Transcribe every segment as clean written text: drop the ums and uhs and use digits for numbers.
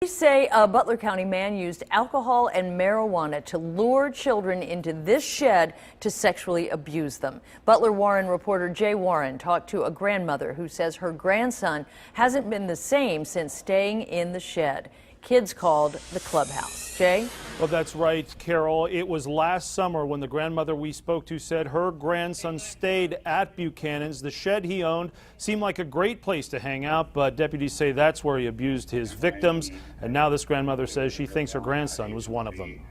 Police say a Butler County man used alcohol and marijuana to lure children into this shed to sexually abuse them. Butler Warren reporter Jay Warren talked to a grandmother who says her grandson hasn't been the same since staying in the shed. Kids called the clubhouse. Jay? Well, that's right, Carol. It was last summer when the grandmother we spoke to said her grandson stayed at Buchanan's. The shed he owned seemed like a great place to hang out, but deputies say that's where he abused his victims. And now this grandmother says she thinks her grandson was one of them.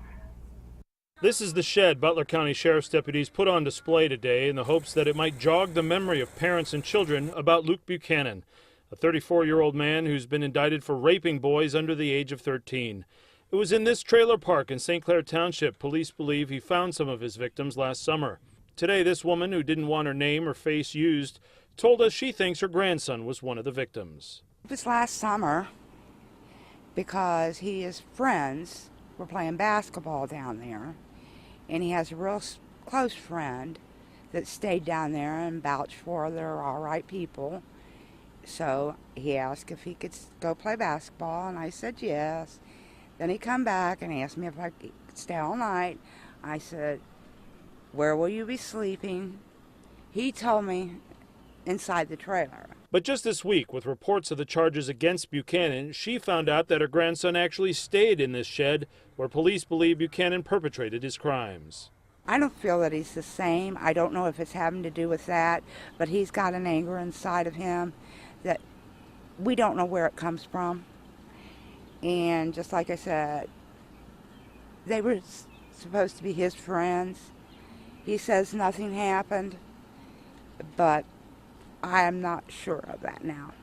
This is the shed Butler County Sheriff's deputies put on display today in the hopes that it might jog the memory of parents and children about Luke Buchanan, a 34-year-old man who's been indicted for raping boys under the age of 13. It was in this trailer park in St. Clair Township police believe he found some of his victims last summer. Today, this woman, who didn't want her name or face used, told us she thinks her grandson was one of the victims. It was last summer because his friends were playing basketball down there, and he has a real close friend that stayed down there and vouched for they're all right people. So he asked if he could go play basketball, and I said yes. Then he come back and asked me if I could stay all night. I said, "Where will you be sleeping?" He told me inside the trailer. But just this week, with reports of the charges against Buchanan, she found out that her grandson actually stayed in this shed where police believe Buchanan perpetrated his crimes. I don't feel that he's the same. I don't know if it's having to do with that, but he's got an anger inside of him that we don't know where it comes from. And just like I said, they were supposed to be his friends. He says nothing happened, but I am not sure of that now.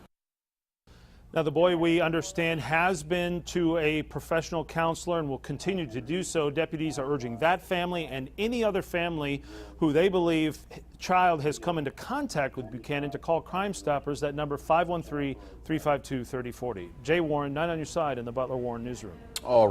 Now, the boy, we understand, has been to a professional counselor and will continue to do so. Deputies are urging that family and any other family who they believe child has come into contact with Buchanan to call Crime Stoppers. That number 513-352-3040. Jay Warren, 9 on your side in the Butler Warren Newsroom. All